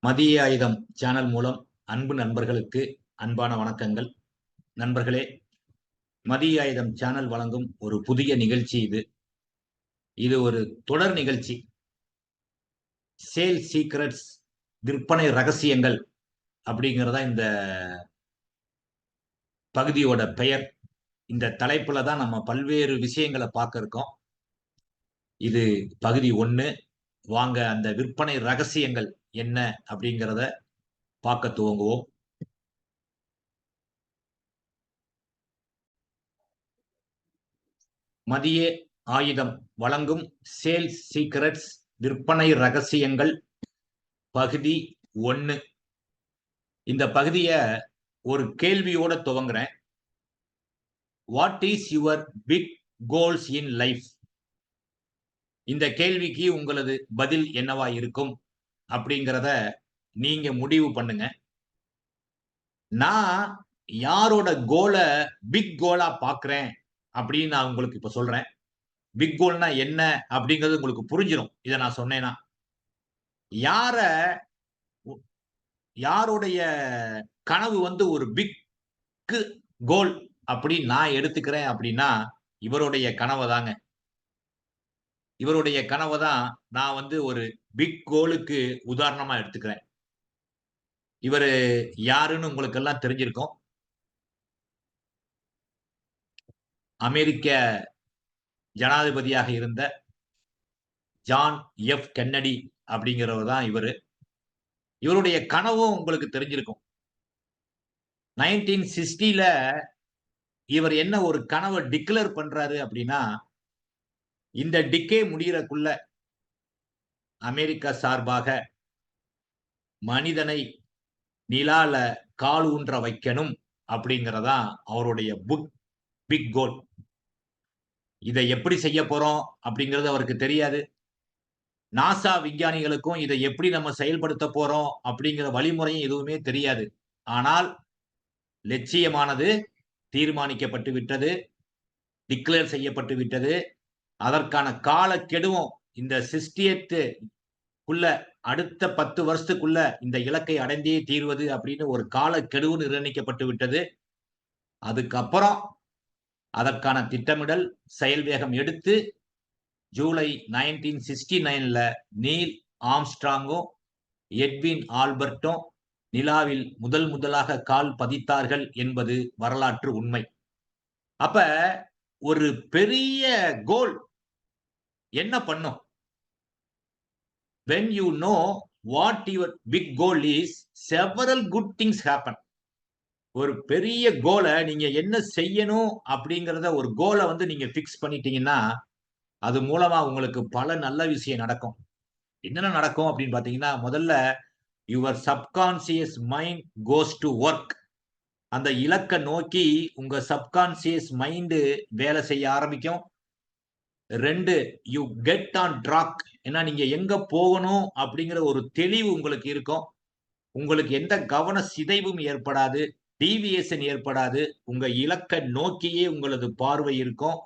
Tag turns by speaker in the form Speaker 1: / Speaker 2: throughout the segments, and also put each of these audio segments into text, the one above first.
Speaker 1: மதிய ஆயுதம் சேனல் மூலம் அன்பு நண்பர்களுக்கு அன்பான வணக்கங்கள். நண்பர்களே, மதிய ஆயுதம் சேனல் வழங்கும் ஒரு புதிய நிகழ்ச்சி இது. இது ஒரு தொடர் நிகழ்ச்சி. சேல் சீக்ரெட்ஸ், விற்பனை ரகசியங்கள் அப்படிங்கிறதா இந்த பகுதியோட பெயர். இந்த தலைப்புல தான் நம்ம பல்வேறு விஷயங்கள பார்க்க இருக்கோம். இது பகுதி 1. வாங்க அந்த விற்பனை ரகசியங்கள் என்ன அப்படிங்கிறத பார்க்க துவங்குவோம். மதிய ஆயுதம் வழங்கும் சேல்ஸ் சீக்ரெட்ஸ், விற்பனை ரகசியங்கள் பகுதி 1. இந்த பகுதிய ஒரு கேள்வியோட துவங்குறேன். What is your big goals in life? இந்த கேள்விக்கு உங்களது பதில் என்னவா இருக்கும் அப்படிங்கிறத நீங்க முடிவு பண்ணுங்க. நான் யாரோட கோல பிக் கோலா பார்க்கிறேன் அப்படின்னு நான் உங்களுக்கு இப்ப சொல்றேன். பிக் கோல்னா என்ன அப்படிங்கிறது உங்களுக்கு புரிஞ்சிரும். இத நான் சொன்னேன்னா. யார யாருடைய கனவு வந்து ஒரு பிக் கோல் அப்படின்னு நான் எடுத்துக்கிறேன் அப்படின்னா, இவருடைய கனவ தாங்க. இவருடைய கனவ தான் நான் வந்து ஒரு பிக் கோலுக்கு உதாரணமா எடுத்துக்கிறேன். இவரு யாருன்னு உங்களுக்கெல்லாம் தெரிஞ்சிருக்கும். அமெரிக்க ஜனாதிபதியாக இருந்த ஜான் எஃப் கென்னடி அப்படிங்கிறவர் தான் இவரு. இவருடைய கனவும் உங்களுக்கு தெரிஞ்சிருக்கும். 1960ல இவர் என்ன ஒரு கனவ டிக்ளேர் பண்றாரு அப்படின்னா, இந்த டிக்கே முடியறக்குள்ள அமெரிக்கா சார்பாக மனிதனை நிலால கால் ஊன்ற வைக்கணும் அப்படிங்கிறதான் அவருடைய பிக் கோல். இதை எப்படி செய்ய போறோம் அப்படிங்கிறது அவருக்கு தெரியாது. நாசா விஞ்ஞானிகளுக்கும் இதை எப்படி நம்ம செயல்படுத்த போறோம் அப்படிங்கிற வழிமுறையும் எதுவுமே தெரியாது. ஆனால் லட்சியமானது தீர்மானிக்கப்பட்டு விட்டது, டிக்ளேர் செய்யப்பட்டு விட்டது. அதற்கான காலக்கெடுவும் இந்த 68க்குள்ள அடுத்த 10 வருஷத்துக்குள்ள இந்த இலக்கை அடைந்தே தீர்வது அப்படின்னு ஒரு காலக்கெடு நிர்ணயிக்கப்பட்டு விட்டது. அதுக்கப்புறம் அதற்கான திட்டமிடல் செயல் வேகம் எடுத்து ஜூலை 1969ல நீல் ஆம்ஸ்ட்ராங்கும் எட்வின் ஆல்பர்ட்டும் நிலாவில் முதலாக கால் பதித்தார்கள் என்பது வரலாற்று உண்மை. அப்ப ஒரு பெரிய கோல் என்ன பண்ணும்? when you know what your big goal is, several good things happen. ஒரு பெரிய கோல நீங்க என்ன செய்யணும் அப்படிங்கறத ஒரு கோல வந்து நீங்க பிக்ஸ் பண்ணிட்டீங்கன்னா, அது மூலமா உங்களுக்கு பல நல்ல விஷயம் நடக்கும். என்னென்ன நடக்கும் அப்படின்னு பாத்தீங்கன்னா, முதல்ல your subconscious mind goes to work. அந்த இலக்க நோக்கி உங்க சப்கான்சியஸ் மைண்ட் வேலை செய்ய ஆரம்பிக்கும். 2, யூ கெட் ஆன் ட்ராக். ஏன்னா நீங்க எங்க போகணும் அப்படிங்கிற ஒரு தெளிவு உங்களுக்கு இருக்கும். உங்களுக்கு எந்த கவன சிதைவும் ஏற்படாது. டீவியேஷன் ஏற்படாது. உங்க இலக்க நோக்கியே உங்களது பார்வை இருக்கும்.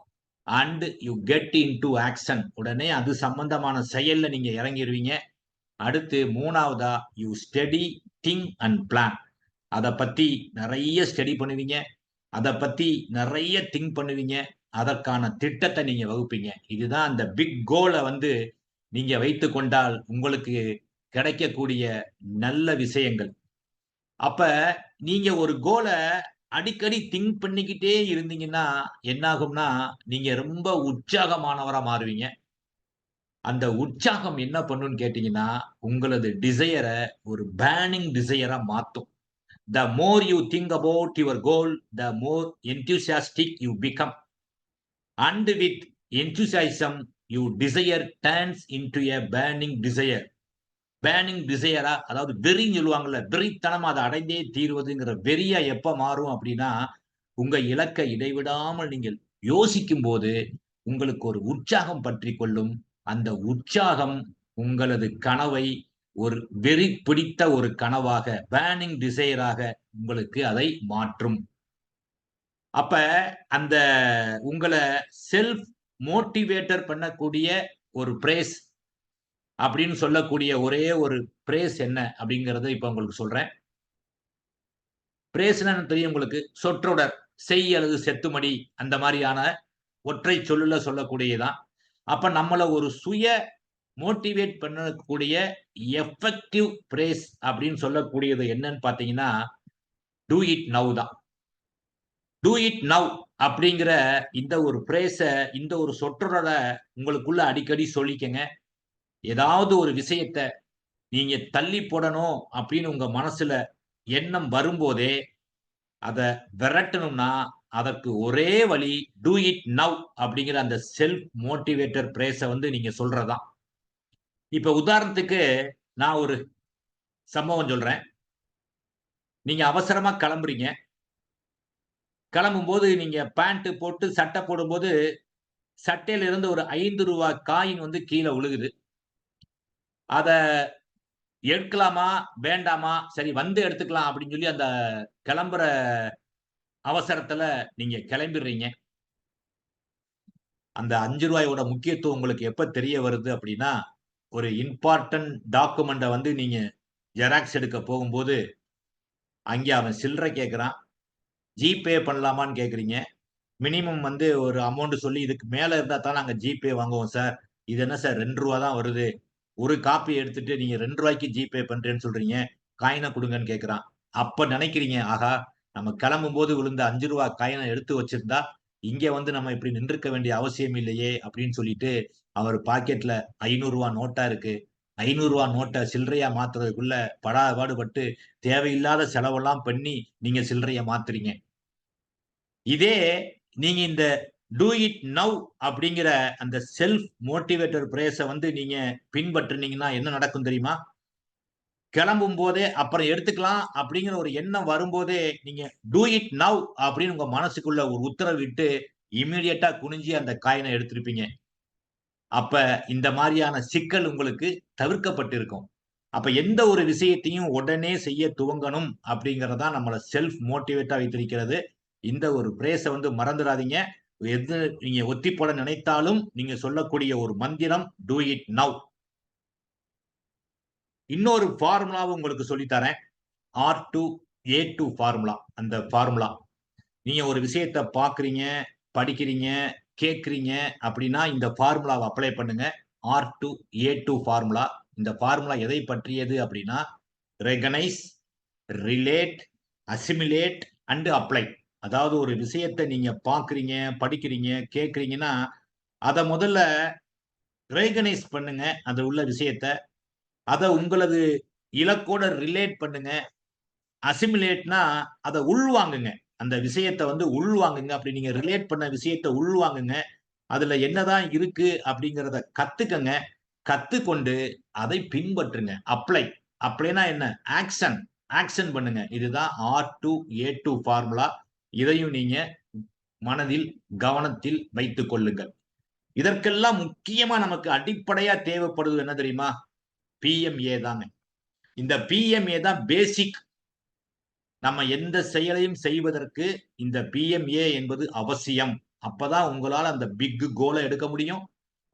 Speaker 1: And you get into action. உடனே அது சம்பந்தமான செயல்ல நீங்க இறங்கிருவீங்க. அடுத்து 3வதா you study, think and plan. அத பத்தி நிறைய ஸ்டடி பண்ணுவீங்க. அத பத்தி நிறைய திங்க் பண்ணுவீங்க. அதற்கான திட்டத்த நீங்க வகுப்பீங்க. இதுதான் அந்த பிக் கோல வந்து நீங்க வைத்துக் கொண்டால் உங்களுக்கு கிடைக்கக்கூடிய நல்ல விஷயங்கள். அப்ப நீங்க ஒரு கோல அடிக்கடி திங்க் பண்ணிக்கிட்டே இருந்தீங்கன்னா, என்ன ஆகும்னா, நீங்க ரொம்ப உற்சாகமானவரா மாறுவீங்க. அந்த உற்சாகம் என்ன பண்ணும்னு கேட்டீங்கன்னா, உங்களது டிசையர ஒரு பர்னிங் டிசையரா மாத்தும். The more you think about your goal, the more enthusiastic you become. And with enthusiasm, your desire turns into a burning desire. Burning டிசையரா, அதாவது வெறின்னு சொல்லுவாங்கல்ல, வெறித்தனமா அத அடைந்தே தீருவதுங்கிற வெறியா எப்ப மாறும் அப்படின்னா, உங்க இலக்க இடைவிடாமல் நீங்கள் யோசிக்கும்போது, உங்களுக்கு ஒரு உற்சாகம் பற்றிக் கொள்ளும். அந்த உற்சாகம் உங்களது கனவை ஒரு வெறி பிடித்த ஒரு கனவாக, பேர்னிங் டிசையராக உங்களுக்கு அதை மாற்றும். அப்ப அந்த உங்கள செல்ஃப் மோட்டிவேட்டர் பண்ணக்கூடிய ஒரு பிரேஸ் அப்படின்னு சொல்லக்கூடிய ஒரே ஒரு பிரேஸ் என்ன அப்படிங்கறத இப்ப உங்களுக்கு சொல்றேன். பிரேஸ்னா தெரியும் உங்களுக்கு. சொற்றொடர், செய் அல்லது செத்துமடி அந்த மாரியான ஒற்றை சொல்லுல சொல்லக்கூடியதான். அப்ப நம்மள ஒரு சுய மோட்டிவேட் பண்ணக்கூடிய எஃபெக்டிவ் பிரேஸ் அப்படின்னு சொல்லக்கூடியது என்னன்னு பார்த்தீங்கன்னா, டூ இட் நவ் தான். டூ இட் நவ் அப்படிங்கிற இந்த ஒரு பிரேஸ, இந்த ஒரு சொற்றொடர உங்களுக்குள்ள அடிக்கடி சொல்லிக்கங்க. ஏதாவது ஒரு விஷயத்த நீங்க தள்ளி போடணும் அப்படின்னு உங்க மனசுல எண்ணம் வரும்போதே, அத விரட்டணும்னா, அதற்கு ஒரே வழி டூ இட் நவ் அப்படிங்கிற அந்த செல்ஃப் மோட்டிவேட்டர் பிரேஸ வந்து நீங்க சொல்றது தான். இப்ப உதாரணத்துக்கு நான் ஒரு சம்பவம் சொல்றேன். நீங்க அவசரமா கிளம்புறீங்க. கிளம்பும்போது நீங்க பேண்ட் போட்டு சட்டை போடும்போது, சட்டையில இருந்து ஒரு ரூ. 5 காயின் வந்து கீழ விழுகுது. அத எடுக்கலாமா? வேண்டாமா? சரி வந்து எடுத்துக்கலாம் அப்படின்னு சொல்லி அந்த கிளம்புற அவசரத்துல நீங்க கிளம்பிடுறீங்க. அந்த ரூ. 5 முக்கியத்துவம் உங்களுக்கு எப்ப தெரிய வருது அப்படின்னா, ஒரு இம்பார்ட்டன்ட் டாக்குமெண்ட்ட வந்து நீங்க ஜெராக்ஸ் எடுக்க போகும்போது, அங்கே அவன் சில்லறை கேட்கிறான். ஜிபே பண்ணலாமான்னு கேட்கிறீங்க. மினிமம் வந்து ஒரு அமௌண்ட் சொல்லி இதுக்கு மேல இருந்தா தான் நாங்க ஜிபே வாங்குவோம் சார். இது என்ன சார் ரூ. 2 தான் வருது. ஒரு காப்பி எடுத்துட்டு நீங்க ரூ. 2க்கு ஜிபே பண்றேன்னு சொல்றீங்க. காயின குடுங்கன்னு கேட்கிறான். அப்ப நெனைக்கிறீங்க, ஆஹா! நம்ம கிளம்பும்போது விழுந்த ரூ. 5 காயின எடுத்து வச்சிருந்தா, இங்க வந்து நம்ம இப்படி நின்றுக்க வேண்டிய அவசியம் இல்லையே! அப்படின்னு சொல்லிட்டு, அவர் பாக்கெட்ல ரூ. 500 நோட்டா இருக்கு. ரூ. 500 நோட்ட சில்லறையா மாத்துறதுக்குள்ள படாத பட்டு தேவையில்லாத செலவெல்லாம் பண்ணி நீங்க சில்லறைய மாத்துறீங்க. இதே நீங்க இந்த டூ இட் நவ் அப்படிங்கிற அந்த செல்ஃப் மோட்டிவேட்டர் பிரேஸ வந்து நீங்க பின்பற்றுனீங்கன்னா என்ன நடக்கும் தெரியுமா? கிளம்பும்போதே அப்புறம் எடுத்துக்கலாம் அப்படிங்கிற ஒரு எண்ணம் வரும்போதே, நீங்க டூ இட் நவ் அப்படின்னு உங்க மனசுக்குள்ள ஒரு உத்தரவிட்டு, இம்மீடியட்டா குனிஞ்சு அந்த காயின எடுத்திருப்பீங்க. அப்ப இந்த மாரியான சிக்கல் உங்களுக்கு தவிர்க்கப்பட்டிருக்கும். அப்ப எந்த ஒரு விஷயத்தையும் உடனே செய்ய துவங்கணும் அப்படிங்கிறது தான் நம்மள செல்ஃப் மோட்டிவேட்டா வைத்திருக்கிறது. இந்த ஒரு பிரேஸ வந்து மறந்துறாதீங்க. எது நீங்க ஒத்தி போட நினைத்தாலும், நீங்க சொல்லக்கூடிய ஒரு மந்திரம் டூ இட் நவ். இன்னொரு ஃபார்முலாவும் உங்களுக்கு சொல்லி தரேன். R2A2 formula. அந்த ஃபார்முலா. நீங்க ஒரு விஷயத்த பார்க்கிறீங்க, படிக்கிறீங்க, கேட்கிறீங்க அப்படின்னா, இந்த ஃபார்முலாவ அப்ளை பண்ணுங்க. R2A2 formula. இந்த ஃபார்முலா எதை பற்றியது அப்படின்னா, recognise, relate, assimilate and apply. அதாவது ஒரு விஷயத்த நீங்க பார்க்கிறீங்க, படிக்கிறீங்க, கேட்கிறீங்கன்னா, அத முதல்ல ரெகனைஸ் பண்ணுங்க. அது உள்ள விஷயத்த. அத உங்களது இலக்கோட ரிலேட் பண்ணுங்க. அசிமிலேட்னா அத உள்வாங்குங்க. அந்த விஷயத்த வந்து உள்வாங்குங்க. அப்படி நீங்க ரிலேட் பண்ண விஷயத்த உள்வாங்குங்க. அதுல என்னதான் இருக்கு அப்படிங்கிறத கத்துக்கங்க. கத்துக்கொண்டு அதை பின்பற்றுங்க. அப்ளை. அப்ளைனா என்ன? ஆக்ஷன். ஆக்ஷன் பண்ணுங்க. இதுதான் R2A2 ஃபார்முலா. இதையும் நீங்க மனதில், கவனத்தில் வைத்துக் கொள்ளுங்கள். இதற்கெல்லாம் முக்கியமா நமக்கு அடிப்படையா தேவைப்படுவது என்ன தெரியுமா? PMA தாங்க. இந்த PMA தான் பேசிக். நம்ம எந்த செயலையும் செய்வதற்கு இந்த PMA என்பது அவசியம். அப்பதான் உங்களால அந்த பிக் கோல எடுக்க முடியும்.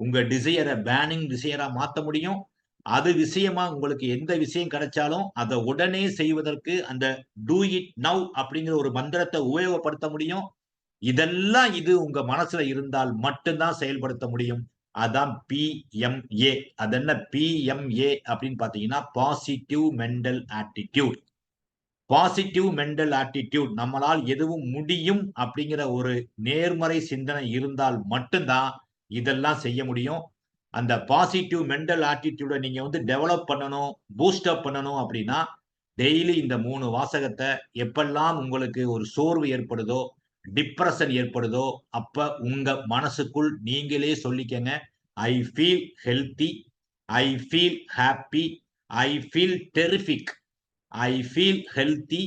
Speaker 1: உங்க டிசையர பேர்னிங் டிசையரா மாத்த முடியும். அது விஷயமா உங்களுக்கு எந்த விஷயம் கிடைச்சாலும், அத உடனே செய்வதற்கு அந்த டூ இட் நவ் அப்படிங்கிற ஒரு மந்திரத்த உபயோகப்படுத்த முடியும். இதெல்லாம் இது உங்க மனசுல இருந்தால் மட்டும் தான் செயல்படுத்த முடியும். அதான் PMA. அது என்ன PMA அப்படின்னு பார்த்தீங்கன்னா, positive mental attitude. Positive mental attitude நம்மளால் எதுவும் முடியும் அப்படிங்கிற ஒரு நேர்மறை சிந்தனை இருந்தால் மட்டும்தான் இதெல்லாம் செய்ய முடியும். அந்த பாசிட்டிவ் மென்டல் ஆட்டிட்யூட நீங்க வந்து டெவலப் பண்ணணும், பூஸ்ட் அப் பண்ணணும் அப்படின்னா, டெய்லி இந்த 3 வாசகத்த எப்பல்லாம் உங்களுக்கு ஒரு சோர்வு ஏற்படுதோ, டிப்ரஷன் ஏற்படுதோ, அப்ப உங்க மனசுக்குள் நீங்களே சொல்லிக்கங்க. I feel healthy, I feel happy, I feel terrific. I feel healthy,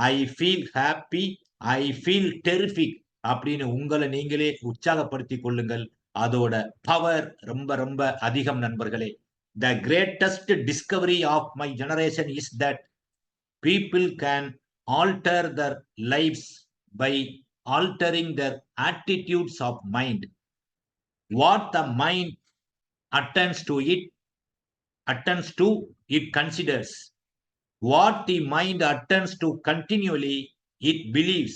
Speaker 1: I feel happy, I feel terrific அப்படின்னு உங்கள நீங்களே உற்சாகப்படுத்திக் கொள்ளுங்கள். அதோட பவர் ரொம்ப ரொம்ப அதிகம் நண்பர்களே. The greatest discovery of my generation is that people can alter their lives by altering their attitudes of mind. What the mind attends to it, attends to, it considers. What the mind attends to continually, it believes.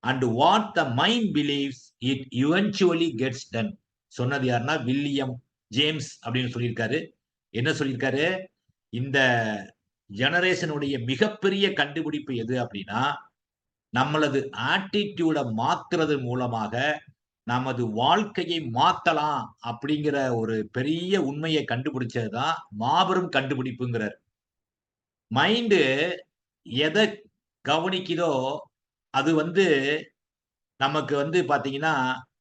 Speaker 1: And what the mind believes, it eventually gets done. சொன்னது யாருன்னா William James அப்படின்னு சொல்லியிருக்காரு. என்ன சொல்லியிருக்காரு? இந்த ஜெனரேஷனுடைய மிகப்பெரிய கண்டுபிடிப்பு எது அப்படின்னா, நம்மளது ஆட்டிடியூட மாத்துறது மூலமாக நமது வாழ்க்கையை மாத்தலாம் அப்படிங்கிற ஒரு பெரிய உண்மையை கண்டுபிடிச்சதுதான் மாபெரும் கண்டுபிடிப்புங்கிறார். மைண்டு எதை கவனிக்குதோ அது வந்து நமக்கு வந்து பாத்தீங்கன்னா,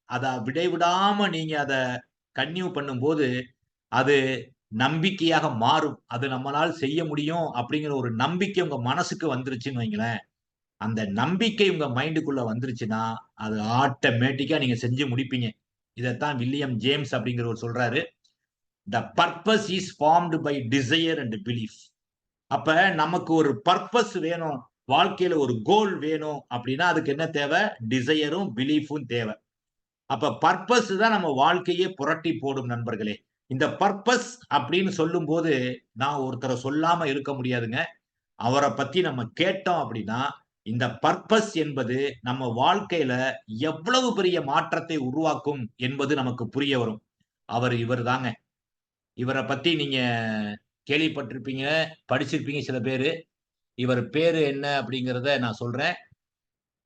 Speaker 1: அத விடைவிடாம நீங்க அத கன்டின்யூ பண்ணும்போது, அது நம்பிக்கையாக மாறும். அது நம்மளால செய்ய முடியும் அப்படிங்கிற ஒரு நம்பிக்கை உங்க மனசுக்கு வந்துருச்சுன்னு வைங்களேன். அந்த நம்பிக்கை உங்க மைண்டுக்குள்ள வந்துருச்சுன்னா, அது ஆட்டோமேட்டிக்கா நீங்க செஞ்சு முடிப்பீங்க. இதத்தான் வில்லியம் ஜேம்ஸ் அப்படிங்கிறவர் சொல்றாரு. "The purpose is formed by desire and belief." அப்ப நமக்கு ஒரு பர்ப்பஸ் வேணும். வாழ்க்கையில ஒரு கோல் வேணும் அப்படின்னா, அதுக்கு என்ன தேவை? டிசையரும், பிலீஃபும் தேவை. அப்ப பர்ப்பஸ் தான் நம்ம வாழ்க்கையே புரட்டி போடும் நண்பர்களே. இந்த பர்ப்பஸ் அப்படின்னு சொல்லும்போது, நான் ஒருத்தர சொல்லாம இருக்க முடியாதுங்க. அவர பத்தி நம்ம கேட்டோம் அப்படின்னா, இந்த பர்ப்பஸ் என்பது நம்ம வாழ்க்கையில எவ்வளவு பெரிய மாற்றத்தை உருவாக்கும் என்பது நமக்கு புரிய வரும். இவர் தாங்க. இவர பத்தி நீங்க கேள்விப்பட்டிருப்பீங்க, படிச்சிருப்பீங்க சில பேரு. இவர் பேரு என்ன அப்படிங்கிறத நான் சொல்றேன்.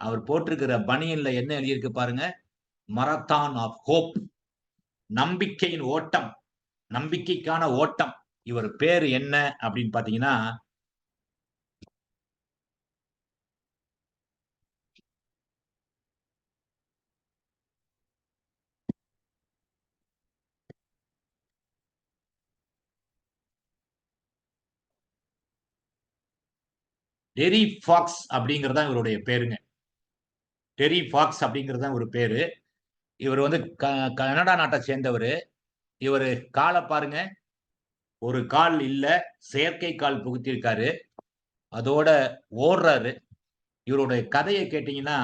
Speaker 1: அவர் போட்டிருக்கிற பனியன்ல என்ன எழுதியிருக்கு பாருங்க. மரத்தான் ஆஃப் ஹோப். நம்பிக்கையின் ஓட்டம். நம்பிக்கைக்கான ஓட்டம். இவர் பேரு என்ன அப்படின்னு பாத்தீங்கன்னா, டெரி ஃபாக்ஸ் அப்படிங்கிறது தான் இவருடைய பேருங்க. டெரி ஃபாக்ஸ் அப்படிங்கிறது தான் இவரு பேரு. இவர் வந்து கனடா நாட்ட சேர்ந்தவரு. இவரு கால பாருங்க. ஒரு கால் இல்ல. செயற்கை கால் புகுத்தியிருக்காரு. அதோட ஓடுறாரு. இவருடைய கதைய கேட்டீங்கன்னா,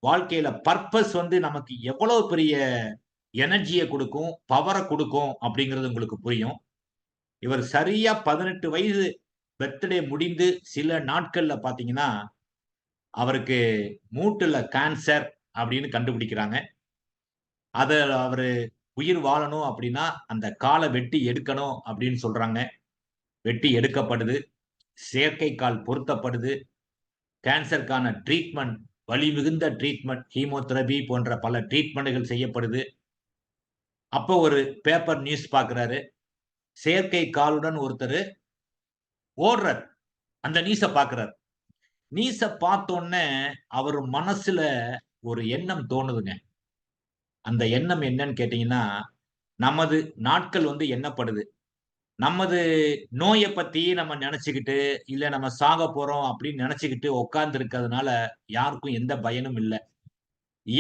Speaker 1: வாழ்க்கையில பர்ப்பஸ் வந்து நமக்கு எவ்வளவு பெரிய எனர்ஜிய குடுக்கும், பவர குடுக்கும் அப்படிங்கிறது உங்களுக்கு புரியும். இவர் சரியா 18 வயது பர்த்டே முடிந்து சில நாட்கள்ல பாத்தீங்கன்னா, அவருக்கு மூட்டுல கேன்சர் அப்படின்னு கண்டுபிடிக்கிறாங்க. அத அவரு உயிர் வாழணும் அப்படின்னா, அந்த கால வெட்டி எடுக்கணும் அப்படின்னு சொல்றாங்க. வெட்டி எடுக்கப்படுது. செயற்கை கால் பொருத்தப்படுது. கேன்சருக்கான ட்ரீட்மெண்ட், வலி மிகுந்த ட்ரீட்மெண்ட், கீமோதெரபி போன்ற பல ட்ரீட்மெண்ட்கள் செய்யப்படுது. அப்போ ஒரு பேப்பர் நியூஸ் பார்க்கிறாரு. செயற்கை காலுடன் ஒருத்தரு ஓடுறாரு. அந்த நியூஸ பார்க்கிறாரு. நியூஸ பார்த்தோனே அவரு மனசுல ஒரு எண்ணம் தோணுதுங்க. அந்த எண்ணம் என்னன்னு கேட்டீங்கன்னா, நமது நாட்கள் வந்து எண்ணப்படுது. நமது நோய பத்தியே நம்ம நெனச்சுக்கிட்டு, இல்ல நம்ம சாகப் போறோம் அப்படின்னு நெனச்சுக்கிட்டு உட்கார்ந்து இருக்கிறதுனால யாருக்கும் எந்த பயனும் இல்ல.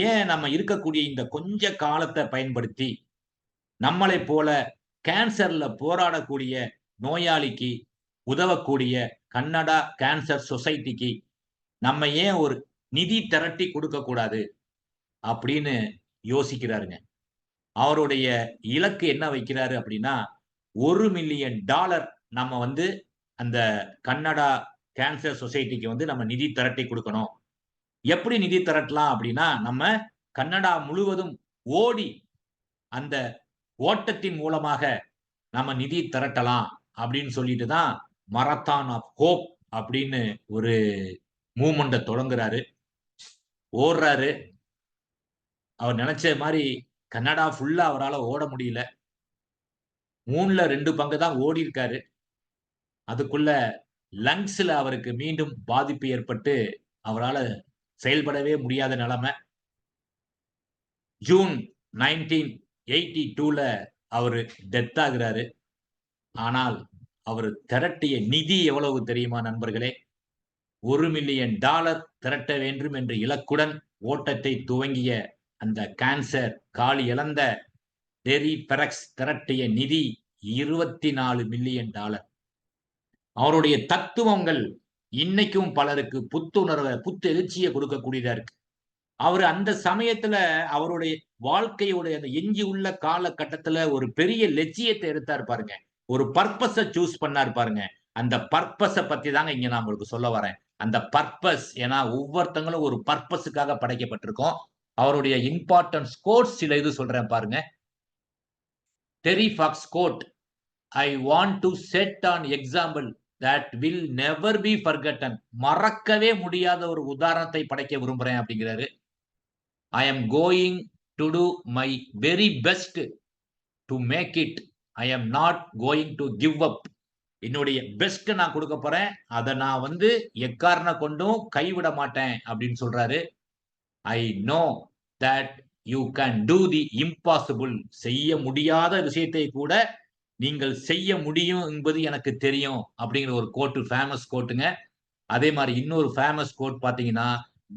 Speaker 1: ஏன் நம்ம இருக்கக்கூடிய இந்த கொஞ்ச காலத்த பயன்படுத்தி, நம்மளைப் போல கேன்சர்ல போராடக்கூடிய நோயாளிக்கு உதவக்கூடிய கன்னடா கேன்சர் சொசைட்டிக்கு நம்ம ஏன் ஒரு நிதி திரட்டி குடுக்கக் கூடாது? அப்படின்னு யோசிக்கிறாருங்க. அவருடைய இலக்கு என்ன வைக்கிறாரு அப்படின்னா, $1,000,000 நம்ம வந்து அந்த கன்னடா கேன்சர் சொசைட்டிக்கு வந்து நம்ம நிதி திரட்டி குடுக்கணும். எப்படி நிதி திரட்டலாம் அப்படின்னா, நம்ம கன்னடா முழுவதும் ஓடி அந்த ஓட்டத்தின் மூலமாக நம்ம நிதி திரட்டலாம் அப்படின்னு சொல்லிட்டு தான் மரத்தான் ஆஃப் ஹோப் அப்படின்னு ஒரு மூவ்மெண்ட்ட தொடங்குறாரு. ஓடுறாரு. அவர் நெனச்ச மாரி கன்னடா ஃபுல்லா அவரால ஓட முடியல. 3ல 2 பங்கு தான் ஓடியிருக்காரு. அதுக்குள்ள லங்ஸ்ல அவருக்கு மீண்டும் பாதிப்பு ஏற்பட்டு, அவரால செயல்படவே முடியாத நெலைம. ஜூன் 1982ல அவரு டெத் ஆகுறாரு. ஆனால், அவரு திரட்டிய நிதி எவ்வளவு தெரியுமா நண்பர்களே? $1,000,000 திரட்ட வேண்டும் என்ற இலக்குடன் ஓட்டத்தை துவங்கிய அந்த கேன்சர் கால் இழந்த டெரி பெரக்ஸ் திரட்டிய நிதி $24,000,000. அவருடைய தத்துவங்கள் இன்னைக்கும் பலருக்கு புத்துணர்வ, புத்தெழுச்சிய கொடுக்கக்கூடியதா இருக்கு. அவரு அந்த சமயத்துல அவருடைய வாழ்க்கையுடைய அந்த எஞ்சி உள்ள காலகட்டத்துல ஒரு பெரிய லட்சியத்த எடுத்தாரு பாருங்க. ஒரு பர்பஸ சூஸ் பண்ணாரு பாருங்க. அந்த பர்பஸ பத்தி தாங்க இங்க நான் உங்களுக்கு சொல்ல வரேன். அந்த பர்பஸ் ஏன்னா ஒவ்வொருத்தங்களும் ஒரு பர்பஸுக்காக படைக்கப்பட்டிருக்கோம். அவருடைய இம்பார்ட்டன்ஸ் கோட்ஸ் சில இது சொல்றேன் பாருங்க. Terry Fox quote I want to set an example that will never be forgotten. மறக்கவே முடியாத ஒரு உதாரணத்தை படைக்க விரும்புறேன் அப்படிங்கிறாரு. I am going to do my very best to make it. I am not going to give up. என்னுடைய best நான் கொடுக்க போறேன். அதை நான் வந்து எக்காரண கொண்டும் கைவிட மாட்டேன் அப்படின்னு சொல்றாரு. I know that you can do the impossible. செய்ய முடியாத விஷயத்தை கூட நீங்கள் செய்ய முடியும் என்பது எனக்கு தெரியும் அப்படிங்கிற ஒரு கோட்டு ஃபேமஸ் கோட்டுங்க. அதே மாதிரி இன்னொரு ஃபேமஸ் கோட் பாத்தீங்கன்னா,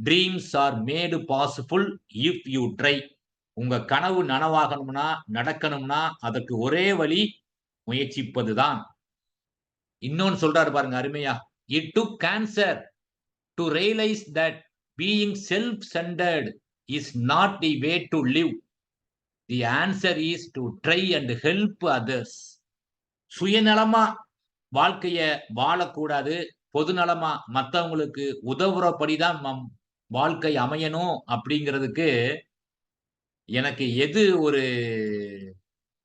Speaker 1: dreams R Medu possible if you try. உங்க கனவு நனவாகணும்னா நடக்கணும்னா அதற்கு ஒரே வழி முயற்சிப்பதுதான். இன்னொன்னு சொல்றாரு பாருங்க அருமையா. It took cancer to realise that being self centred is not the way to live. The answer is to try and help others. சுயநலமா வாழ்க்கைய வாழக்கூடாது. பொதுநலமா மத்தவங்களுக்கு உதவுறபடிதான் நம் வாழ்க்கை அமையணும் அப்படிங்கிறதுக்கு எனக்கு எது ஒரு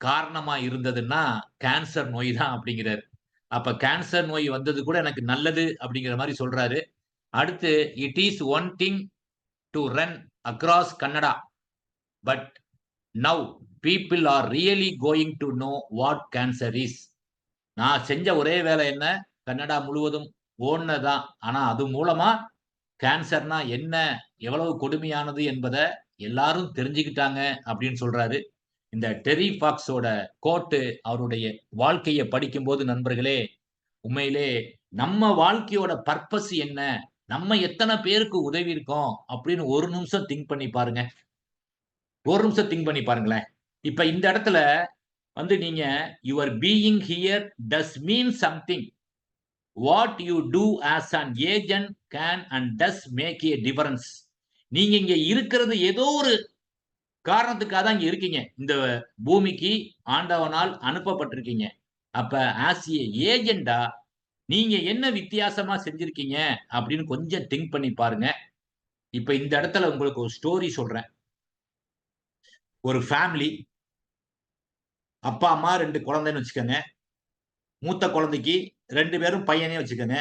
Speaker 1: காரணமா இருந்ததுன்னா, கேன்சர் நோய் தான் அப்படிங்கிறாரு. அப்ப கேன்சர் நோய் வந்தது கூட எனக்கு நல்லது அப்படிங்கிற மாரி சொல்றாரு. அடுத்து it is one thing to run across Kannada. But now people are really going to know what cancer is. நான் செஞ்ச ஒரே வேலை என்ன? கன்னடா முழுவதும் ஓடுனதுதான். ஆனா அது மூலமா கேன்சர்னா என்ன? எவ்வளவு கொடுமையானது என்பத எல்லாரும் தெரிஞ்சுக்கிட்டாங்க அப்படின்னு சொல்றாரு. இந்த டெர்ரி ஃபாக்ஸோட கோட்டு அவருடைய வாழ்க்கைய படிக்கும்போது நண்பர்களே, உண்மையிலே நம்ம வாழ்க்கையோட பர்ப்பஸ் என்ன? நம்ம எத்தன பேருக்கு உதவி இருக்கோம்? அப்படின்னு ஒரு நிமிஷம் திங்க் பண்ணி பாருங்க. ஒரு நிமிஷம் திங்க் பண்ணி பாருங்களேன். இப்ப இந்த இடத்துல வந்து நீங்க your being here does mean something. What you do as an agent can and does make a difference. நீங்க இங்க இருக்கிறது ஏதோ ஒரு காரணத்துக்காக தான் இங்க இருக்கீங்க. இந்த பூமிக்கு ஆண்டவனால் அனுப்பப்பட்டிருக்கீங்க. அப்ப ஆஸ் எ ஏஜென்டா நீங்க என்ன வித்தியாசமா செஞ்சிருக்கீங்க அப்படின்னு கொஞ்சம் திங்க் பண்ணி பாருங்க. இப்ப இந்த இடத்துல உங்களுக்கு ஒரு ஸ்டோரி சொல்றேன். ஒரு ஃபேமிலி அப்பா, அம்மா 2 குழந்தைன்னு வச்சுக்கோங்க. மூத்த குழந்தைக்கு 2 பேரும் பையனே வச்சுக்கோங்க.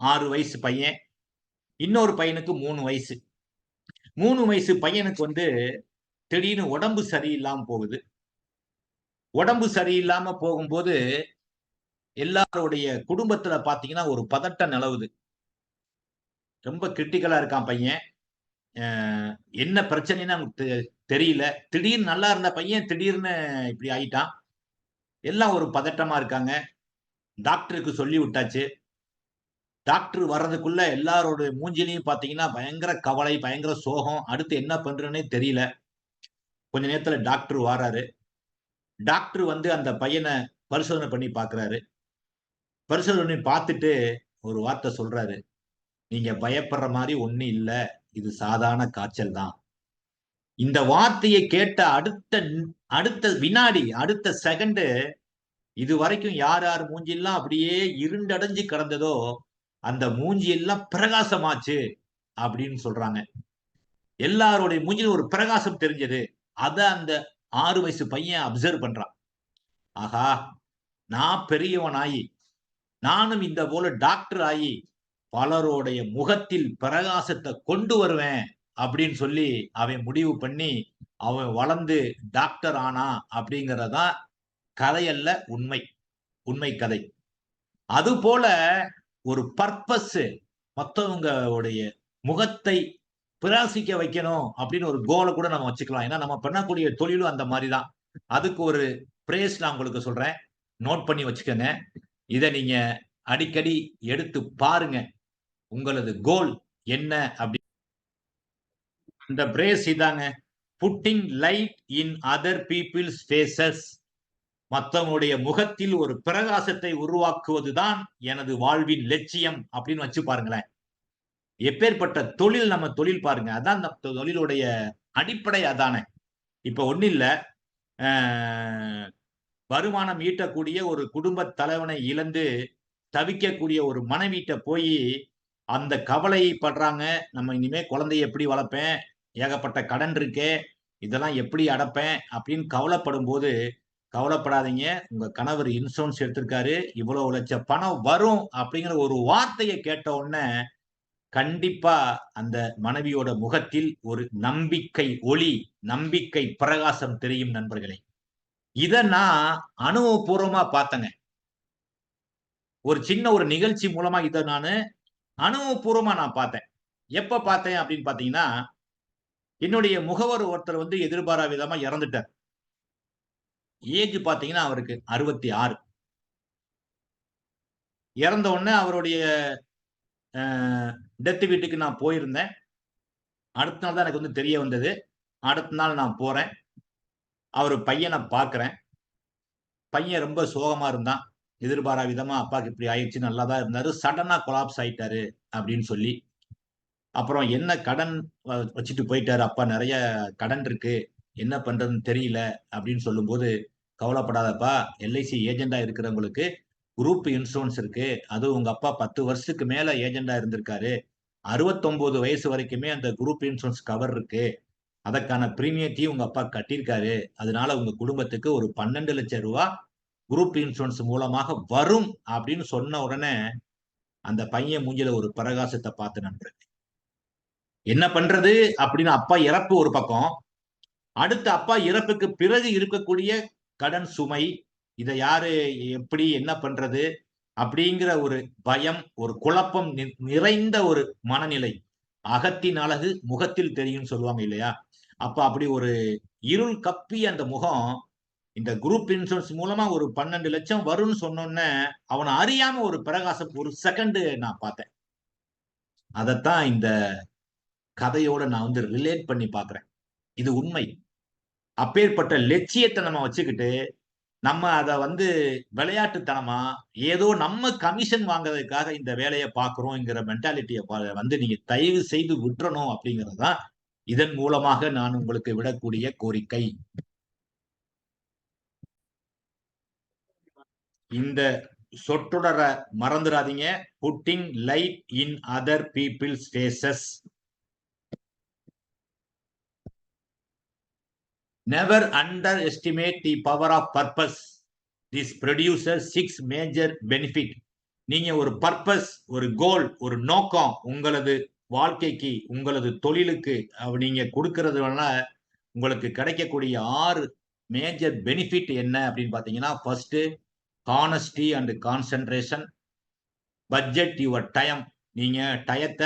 Speaker 1: 6 வயசு பையன். இன்னொரு பையனுக்கு 3 வயசு. 3 வயசு பையனுக்கு வந்து திடீர்னு உடம்பு சரியில்லாம போகுது. உடம்பு சரியில்லாம போகும்போது எல்லாருடைய குடும்பத்துல பாத்தீங்கன்னா ஒரு பதட்டம் நிலவுது. ரொம்ப கிரிட்டிக்கலா இருக்கான் பையன். அ என்ன பிரச்சனைன்னு நமக்கு தெரியல. திடீர்னு நல்லா இருந்த பையன் திடீர்னு இப்படி ஆயிட்டான். எல்லாம் ஒரு பதட்டமா இருக்காங்க. டாக்டருக்கு சொல்லி விட்டாச்சு. டாக்டர் வர்றதுக்குள்ள எல்லாரோட மூஞ்சிலயும் பாத்தீங்கன்னா பயங்கர கவலை, பயங்கர சோகம். அடுத்து என்ன பண்றதுன்னே தெரியல. கொஞ்ச நேரத்துல டாக்டர் வாராரு. டாக்டர் வந்து அந்த பையன பரிசோதனை பண்ணி பாக்குறாரு. பரிசோதனை பண்ணி பாத்துட்டு ஒரு வார்த்தை சொல்றாரு. நீங்க பயப்படுற மாரி ஒண்ணும் இல்ல. இது சாதாரண காய்ச்சல் தான். இந்த வார்த்தையை கேட்ட அடுத்த வினாடி, அடுத்த செகண்ட் இதுவரைக்கும் யார் யார் மூஞ்சிலாம் அப்படியே இருண்டடைஞ்சு கிடந்ததோ, அந்த மூஞ்சி எல்லாம் பிரகாசமாச்சு அப்படின்னு சொல்றாங்க. எல்லாருடைய மூஞ்சிலும் ஒரு பிரகாசம் தெரிஞ்சது. அத அந்த 6 வயசு பையன் அப்சர்வ் பண்றான். ஆஹா! நான் பெரியவனாயி, நானும் இந்த போல டாக்டர் ஆயி, பலருடைய முகத்தில் பிரகாசத்த கொண்டு வருவேன் அப்படின்னு சொல்லி அவன் முடிவு பண்ணி, அவன் வளர்ந்து டாக்டர் ஆனான் அப்படிங்கிறது தான் கதையல்ல உண்மை. உண்மை கதை. அதுபோல ஒரு பர்ப்பஸ் மத்தவங்களுடைய முகத்தை பிரகாசிக்க வைக்கணும் அப்படின்னு ஒரு கோல கூட நம்ம வச்சுக்கலாம். ஏன்னா நம்ம பண்ணக்கூடிய தொழிலும் அந்த மாரி தான். அதுக்கு ஒரு பிரேஸ் நான் உங்களுக்கு சொல்றேன். நோட் பண்ணி வச்சுக்கங்க. இத நீங்க அடிக்கடி எடுத்து பாருங்க. உங்களது கோல் என்ன அப்படி அந்த பிரேஸ் இதாங்க. Putting light in other people's faces. மத்தவங்களுடைய முகத்தில் ஒரு பிரகாசத்தை உருவாக்குவதுதான் எனது வாழ்வின் லட்சியம் அப்படின்னு வச்சு பாருங்களேன். எப்பேற்பட்ட தொழில் நம்ம தொழில் பாருங்க. அதான் அந்த தொழிலுடைய அடிப்படை அதானே. இப்ப ஒண்ணும் இல்ல. அ வருமானம் ஈட்டக்கூடிய ஒரு குடும்ப தலைவனை இழந்து தவிக்கக்கூடிய ஒரு மனைவிட்ட போய் அந்த கவலையை படுறாங்க. நம்ம இனிமே குழந்தைய எப்படி வளர்ப்பேன்? ஏகப்பட்ட கடன் இருக்கே. இதெல்லாம் எப்படி அடைப்பேன்? அப்படின்னு கவலைப்படும்போது, கவலைப்படாதீங்க. உங்க கணவர் இன்சூரன்ஸ் எடுத்திருக்காரு. இவ்வளவு லட்சம் பணம் வரும் அப்படிங்கிற ஒரு வார்த்தைய கேட்ட உடனே, கண்டிப்பா அந்த மனைவியோட முகத்தில் ஒரு நம்பிக்கை ஒளி, நம்பிக்கை பிரகாசம் தெரியும் நண்பர்களே. இத நான் அனுபவபூர்வமா பார்த்தேங்க. ஒரு சின்ன ஒரு நிகழ்ச்சி மூலமா இத நானு அனுபவபூர்வமா நான் பார்த்தேன். எப்ப பார்த்தேன் அப்படின்னு பார்த்தீங்கன்னா, என்னுடைய முகவர் ஒருத்தர் வந்து எதிர்பாரா விதமா இறந்துட்டார். ஏஜ் பார்த்தீங்கன்னா, அவருக்கு 66. இறந்த உடனே அவருடைய அ டெத் வீட்டுக்கு நான் போயிருந்தேன். அடுத்த நாள் தான் எனக்கு வந்து தெரிய வந்தது. அடுத்த நாள் நான் போறேன். அவரு பையன பார்க்கிறேன். பையன் ரொம்ப சோகமா இருந்தான். எதிர்பாரா விதமா அப்பாக்கு இப்படி ஆயிருச்சு. நல்லா தான் இருந்தாரு. சடனா கொலாப்ஸ் ஆயிட்டாரு அப்படின்னு சொல்லி. அப்புறம் என்ன கடன் வச்சுட்டு போயிட்டாரு. அப்பா நெறைய கடன் இருக்கு. என்ன பண்றதுன்னு தெரியல அப்படின்னு சொல்லும்போது, கவலைப்படாதப்பா. எல்ஐசி ஏஜென்ட்டா இருக்கிறவங்களுக்கு குரூப் இன்சூரன்ஸ் இருக்கு. அதுவும் உங்க அப்பா 10 வருஷத்துக்கு மேல ஏஜென்ட்டா இருந்திருக்காரு. 69 வயசு வரைக்குமே அந்த குரூப் இன்சூரன்ஸ் கவர் இருக்கு. அதற்கான பிரீமியத்தையும் உங்க அப்பா கட்டியிருக்காரு. அதனால உங்க குடும்பத்துக்கு ஒரு ரூ. 12,00,000 குரூப் இன்சூரன்ஸ் மூலமாக வரும் அப்படின்னு சொன்ன உடனே, அந்த பையன் மூஞ்சில ஒரு பிரகாசத்த பார்த்தேன் நண்பர்களே. என்ன பண்றது அப்படின்னு அப்பா இறப்பு ஒரு பக்கம். அடுத்து அப்பா இறப்புக்கு பிறகு இருக்கக்கூடிய கடன் சுமை. இத யாரு எப்படி என்ன பண்றது? அப்படிங்கிற ஒரு பயம், ஒரு குழப்பம் நிறைந்த ஒரு மனநிலை. அகத்தின் அழகு முகத்தில் தெரியும்னு சொல்லுவாங்க இல்லையா? அப்ப அப்படி ஒரு இருள் கப்பிய அந்த முகம், இந்த குரூப் இன்சூரன்ஸ் மூலமா ஒரு 12,00,000 வரும்னு சொன்னோனே, அவன அறியாம ஒரு பிரகாசம் ஒரு செகண்ட் நான் பார்த்தேன். அதத்தான் இந்த கதையோட நான் வந்து ரிலேட் பண்ணி பார்க்கிறேன். இது உண்மை. அப்பேற்பட்ட லட்சியத்த நம்ம வச்சுக்கிட்டு, நம்ம அத வந்து விளையாட்டுத்தனமா, ஏதோ நம்ம கமிஷன் வாங்குறதுக்காக இந்த வேலைய பார்க்கிறோம்ங்கிற மென்டாலிட்டிய வந்து நீங்க தயவு செய்து விட்டுறணும் அப்படிங்கிறது தான், இதன் மூலமாக நான் உங்களுக்கு விடக்கூடிய கோரிக்கை. இந்த சொற்றொடர மறந்துறாதீங்க. Putting light in other people's faces. Never underestimate the power of purpose. This producer 6 major benefit. நீங்க ஒரு பர்ப்பஸ், ஒரு கோல், ஒரு நோக்கம் உங்களது வாழ்க்கைக்கு, உங்களது தொழிலுக்கு நீங்க குடுக்கறதுனால உங்களுக்கு கிடைக்கக்கூடிய 6 மேஜர் பெனிஃபிட் என்ன அப்படின்னு பார்த்தீங்கன்னா, first honesty and concentration. Budget your time. நீங்க டயத்த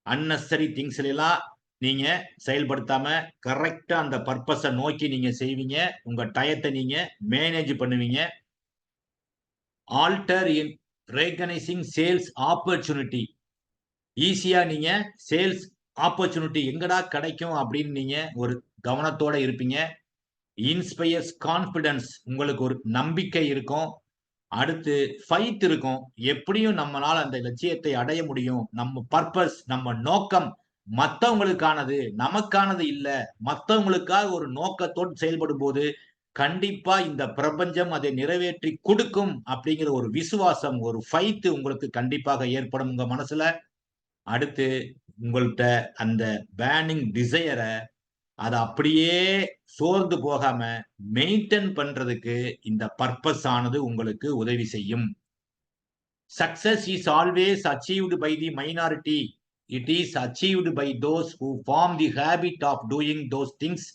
Speaker 1: அன்னெசரி திங்ஸ்ல எல்லாம் நீங்க செயல்படுத்தாம கரெக்ட்டா அந்த பர்ப்பஸ நோக்கி நீங்க செய்வீங்க. உங்க டயத்த நீங்க மேனேஜ் பண்ணுவீங்க. ஆல்டர் இன் ரெகனைசிங் சேல்ஸ் ஆப்பர்ச்சுனிட்டி. ஈஸியா நீங்க சேல்ஸ் ஆப்பர்ச்சுனிட்டி எங்கடா கிடைக்கும் அப்படின்னு நீங்க ஒரு கவனத்தோட இருப்பீங்க. Inspires confidence. உங்களுக்கு ஒரு நம்பிக்கை இருக்கும். அடுத்து ஃபைட் இருக்கும். எப்படியும் நம்மளால அந்த லட்சியத்தை அடைய முடியும். நம்ம பர்ப்பஸ், நம்ம நோக்கம் மத்தவங்களுக்கானது, நமக்கானது இல்ல. மத்தவங்களுக்காக ஒரு நோக்கத்தோடு செயல்படும்போது, கண்டிப்பா இந்த பிரபஞ்சம் அதை நிறைவேற்றி குடுக்கும் அப்படிங்கிற ஒரு விசுவாசம், ஒரு ஃபைட் உங்களுக்கு கண்டிப்பாக ஏற்படும் உங்க மனசுல. அடுத்து உங்கள்ட்ட அந்த பேர்னிங் டிசையர அத அப்படியே சோர்ந்து போகாம மெயின்டெயின் பண்றதுக்கு இந்த பர்ப்பஸ் ஆனது உங்களுக்கு உதவி செய்யும். Success is always achieved by the minority. It is achieved by those who form the habit of doing those things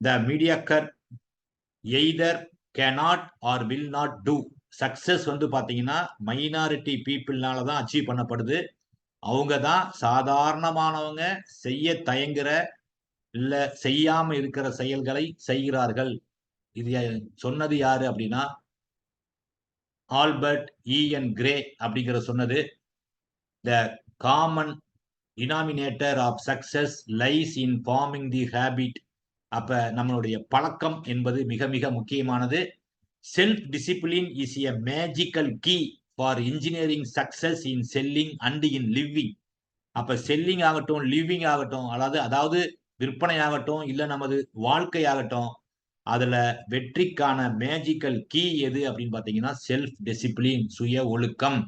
Speaker 1: the mediocre either cannot or will not do. Success வந்து பாத்தீங்கன்னா minority பீப்புள்னால தான் achieve பண்ணப்படுது. அவங்க தான் சாதாரணமானவங்க செய்ய தயங்குற இல்ல செய்யாம இருக்கிற செயல்களை செய்கிறார்கள். இது சொன்னது யாரு அப்படின்னா, ஆல்பர்ட் இ.என். கிரே அப்படிங்கிற சொன்னது. The common denominator of success lies in forming the habit. அப்ப நம்மளுடைய பழக்கம் என்பது மிக மிக முக்கியமானது. Self discipline is a magical key for engineering success in selling and in living. அப்ப செல்லிங் ஆகட்டும், லிவிங் ஆகட்டும், அதாவது விற்பனை ஆகட்டும், இல்ல நமது வாழ்க்கை ஆகட்டும், அதுல வெற்றிக்கான மேஜிக்கல் கீ எது அப்படின்னு பாத்தீங்கன்னா செல்ஃப் டிசிப்ளின், சுய ஒழுக்கம்.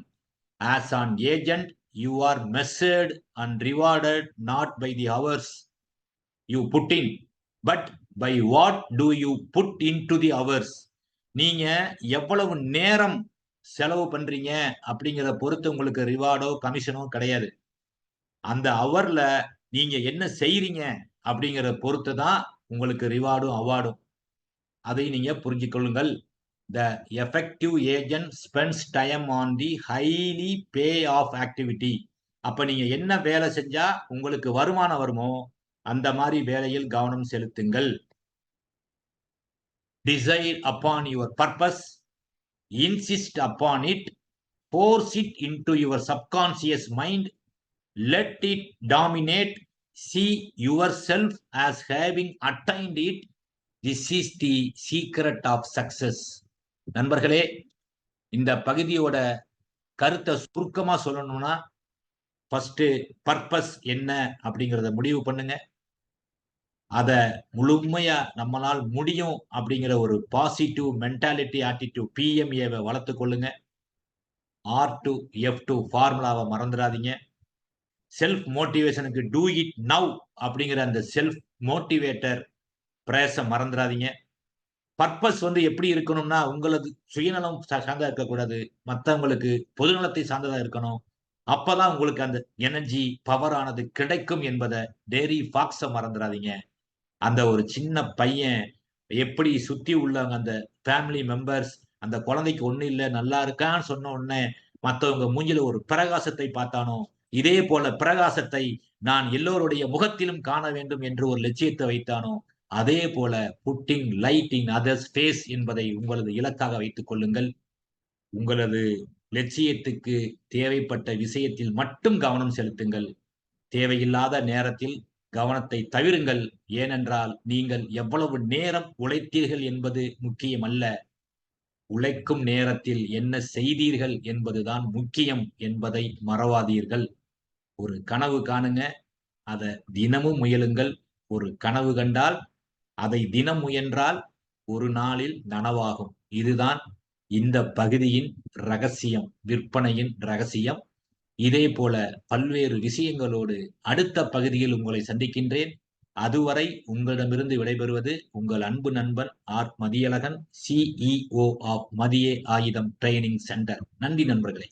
Speaker 1: As an agent you are measured and rewarded not by the hours you put in but by what do you put into the hours. நீங்க எவ்வளவு நேரம் செலவு பண்றீங்க அப்படிங்கிறத பொறுத்து உங்களுக்கு ரிவார்டோ கமிஷனோ கிடையாது. அந்த ஹவர்ல நீங்க என்ன செய்றீங்க அப்படிங்கிறத பொறுத்து தான் உங்களுக்கு ரிவார்டும் அவார்டும். அதை நீங்க புரிஞ்சுக் கொள்ளுங்கள். The effective agent spends time on the highly pay off activity. அப்ப நீங்க என்ன வேலை செஞ்சா உங்களுக்கு வருமானம் வருமோ அந்த மாதிரி வேலையில் கவனம் செலுத்துங்கள். Decide upon your purpose, insist upon it, force it into your subconscious mind, let it dominate, see yourself as having attained it. This is the secret of success. நண்பர்களே, இந்த பகுதியோட கருத்தை சுருக்கமா சொல்லணும்னா, ஃபர்ஸ்ட் பர்பஸ் என்ன அப்படிங்கிறத முடிவு பண்ணுங்க. அத முழுமையா நம்மளால் முடியும் அப்படிங்கிற ஒரு பாசிட்டிவ் மென்டாலிட்டி ஆட்டிடியூட் PMAவை வளர்த்துக் கொள்ளுங்க. R2 F2 ஃபார்முலாவை மறந்துடாதீங்க. செல்ஃப் மோட்டிவேஷனுக்கு டூ இட் நவ் அப்படிங்கிற அந்த செல்ஃப் மோட்டிவேட்டர் பிரேச மறந்துடாதீங்க. பர்பஸ் வந்து எப்படி இருக்கணும்னா உங்களுக்கு சுயநலம் சார்ந்தா இருக்கக்கூடாது. மத்தவங்களுக்கு பொதுநலத்தை சார்ந்ததா இருக்கணும். அப்பதான் உங்களுக்கு அந்த எனர்ஜி பவர் ஆனது கிடைக்கும் என்பதை டேரி ஃபாக்ஸ மறந்துடாதீங்க. அந்த ஒரு சின்ன பையன் எப்படி சுத்தி உள்ளவங்க அந்த ஃபேமிலி மெம்பர்ஸ் அந்த குழந்தைக்கு ஒண்ணும் இல்ல நல்லா இருக்கான்னு சொன்ன உடனே மத்தவங்க மூஞ்சில ஒரு பிரகாசத்தை பார்த்தானோ, இதே போல பிரகாசத்தை நான் எல்லோருடைய முகத்திலும் காண வேண்டும் என்று ஒரு லட்சியத்தை வைத்தானோ, அதே போல putting light in others face என்பதை உங்களது இலக்காக வைத்துக் கொள்ளுங்கள். உங்களது லட்சியத்துக்கு தேவைப்பட்ட விஷயத்தில் மட்டும் கவனம் செலுத்துங்கள். தேவையில்லாத நேரத்தில் கவனத்தை தவிருங்கள். ஏனென்றால் நீங்கள் எவ்வளவு நேரம் உழைத்தீர்கள் என்பது முக்கியமல்ல. உழைக்கும் நேரத்தில் என்ன செய்தீர்கள் என்பதுதான் முக்கியம் என்பதை மறவாதீர்கள். ஒரு கனவு காணுங்க. அத தினமும் முயலுங்கள். ஒரு கனவு கண்டால் அதை தினம் முயன்றால் ஒரு நாளில் நனவாகும். இதுதான் இந்த பகுதியின் ரகசியம், விற்பனையின் ரகசியம். இதே போல பல்வேறு விஷயங்களோடு அடுத்த பகுதியில் உங்களை சந்திக்கின்றேன். அதுவரை உங்களிடமிருந்து விடைபெறுவது உங்கள் அன்பு நண்பன் ஆர். மதியழகன், CEO ஆஃப் மதியே ஆயுதம் ட்ரெய்னிங் சென்டர். நன்றி நண்பர்களே.